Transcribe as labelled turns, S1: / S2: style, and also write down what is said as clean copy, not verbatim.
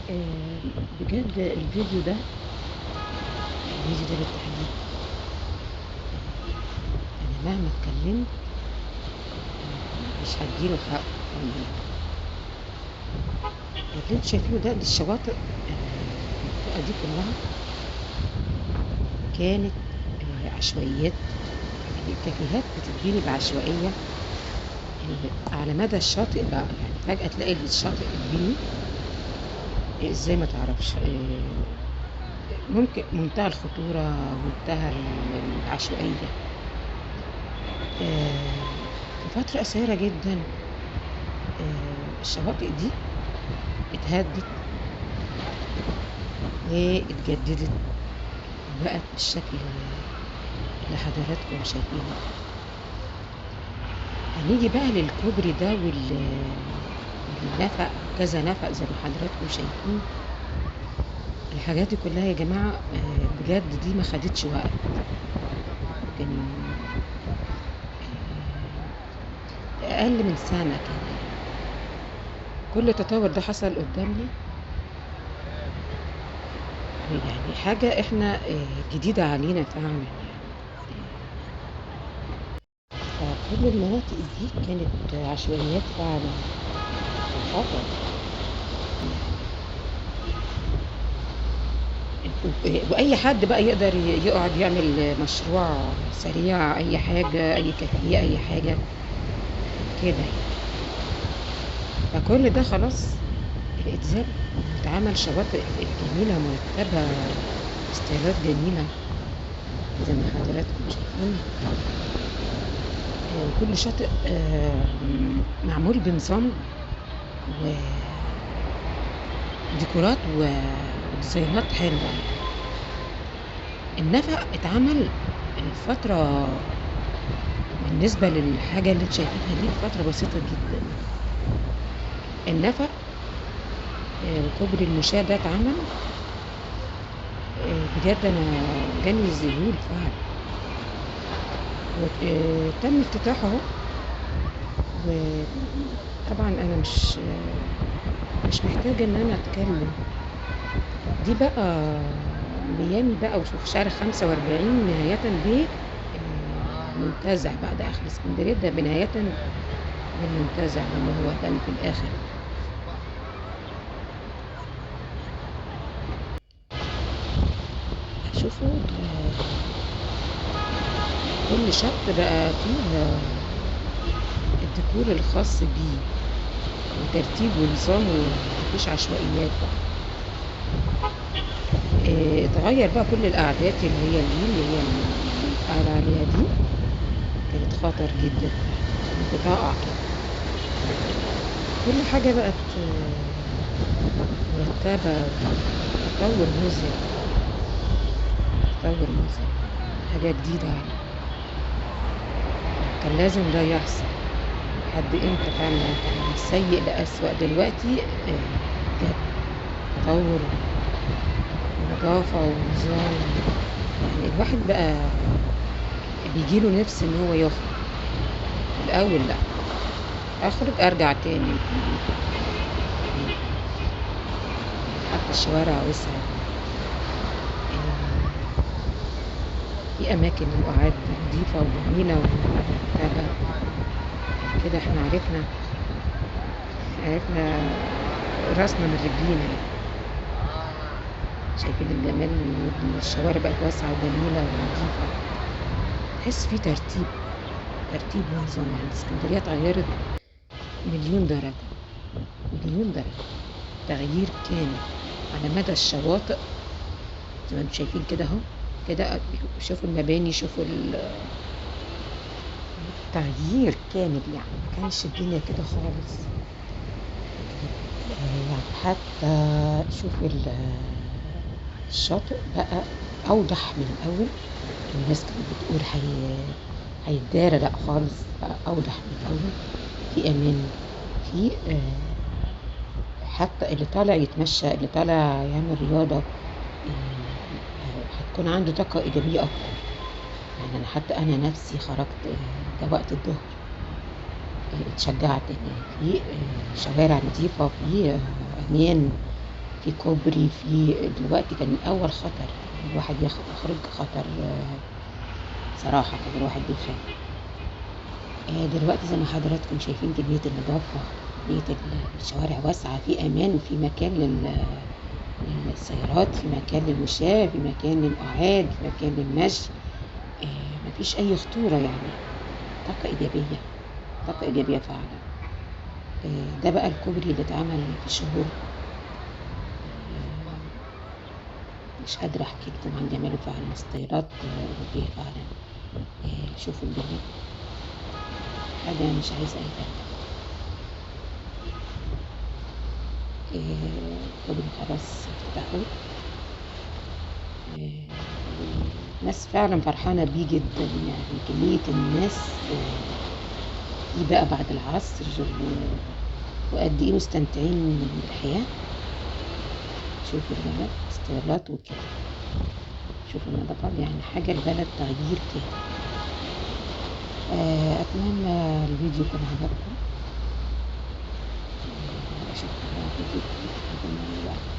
S1: آه، بجد الفيديو ده بالتحديد. أنا مهما اتكلمت مش هديله حقه. اللي انتوا شايفينه ده دي الشواطئ، المنطقة دي كلها كانت عشوائيات. يعني الكافيهات بتتبني بعشوائية على مدى الشاطئ بقى. يعني فجأة تلاقي الشاطئ اتبني ازاي ما تعرفش. ممكن منتهى الخطورة، منتهى العشوائية. في فترة قصيرة جدا الشواطئ دي اتهدت واتجددت وبقت بالشكل اللي حضراتكم شايفينه. هنيجي بقى للكوبري ده والنفق، كذا نفق زي ما حضراتكم شايفين. الحاجات دي كلها يا جماعة بجد دي ما خدتش وقت. يمكن أقل من سنة كده. كل التطور ده حصل قدامنا، يعني حاجة احنا جديدة علينا فعلا يعني. فكل المناطق دي كانت عشوائيات فعلا وخطر. واي حد بقى يقدر يقعد يعمل مشروع سريع، اي حاجة، اي كافيه، اي حاجة كده يعني. فكل ده خلاص اتزال واتعمل شواطئ جميلة مرتبة، ستايلات جميلة زي ما حضراتكم شايفين. كل شاطئ معمول بنظام وديكورات وديزاينات حلوة. النفق اتعمل الفترة، بالنسبة للحاجة اللي انت شايفينها دي فترة بسيطة جدا. النفق وكوبري المشاة ده اتعمل بجد انا جاني الذهول فعلا. تم افتتاحه اهو. وطبعا انا مش محتاجة ان انا اتكلم. دي بقى ميامي بقى، وشوف شارع 45 نهاية ب منتزه بقى، ده اخر اسكندرية، ده بنهاية بالمنتزه اللي هو ده اللي في الاخر. شوفوا كل شط بقى فيه الديكور الخاص بيه وترتيب ونظام، ومفيش عشوائيات بقى. اتغير بقى كل القعدات اللي هي اللي قاعد عليها دي كانت خطر جدا، كانت بتقع كده. كل حاجة بقت مرتبة. تطور مذهل، تطور مذهل، حاجة جديدة علينا. كان لازم ده يحصل. لحد امتى فعلا كان من سيء لأسوأ دلوقتي. بجد تطور ونظافة ونظام. يعني الواحد بقى بيجيله نفس ان هو يخرج. الاول لا، اخرج ارجع تاني. حتى الشوارع وسعت. في اماكن وقعات نظيفة وجميلة ومرتبة كده. احنا عرفنا راسنا من رجلينا يعني. شايفين الجمال إن الشوارع بقت واسعة وجميلة ونظيفة. تحس في ترتيب ونظام. يعني اسكندرية اتغيرت مليون درجة، مليون درجة. تغيير كامل على مدى الشواطئ زي ما انتم شايفين كده اهو. كده شوفوا المباني، شوفوا تغيير كامل. يعني ما كانش الدنيا كده خالص. يعني حتى شوفوا الشاطئ بقى أوضح من الأول. الناس كانت بتقول هيتدارى، لأ خالص، بقى أوضح من الأول. في أمان، في حتى اللي طالع يتمشى، اللي طالع يعمل رياضة هتكون عنده طاقة إيجابية أكتر. يعني أنا حتى أنا نفسي خرجت ده وقت الظهر، اتشجعت إن في شوارع نظيفة، في أمان. في كوبري، في دلوقتي كان الأول خطر، الواحد يخرج خطر صراحة كان الواحد بيخاف. دلوقتي زي ما حضراتكم شايفين كمية النظافة، كمية الشوارع واسعة، في أمان، في مكان للسيارات، في مكان للمشاة، في مكان للقعاد، في مكان للمشي. مفيش أي خطورة يعني. طاقة إيجابية، طاقة إيجابية فعلا. ده بقى الكوبري اللي اتعمل في شهور، مش قادرة أحكي لكم عن جماله فعلا. ستايلات أوروبية فعلا. شوفوا الجمال، حاجة مش عايزة أي كلام. الكوبري خلاص افتتحوه. الناس فعلا فرحانة بيه جدا، يعني كمية الناس فيه بقى بعد العصر وقد ايه مستمتعين بالحياة. شوفوا الجمال، ستايلات وكده. شوفوا النظافة، يعني حاجة البلد تغيير كامل. أتمنى الفيديو يكون عجبكم. أشوفكم بقى فيديو جديد، أرجو الوقت.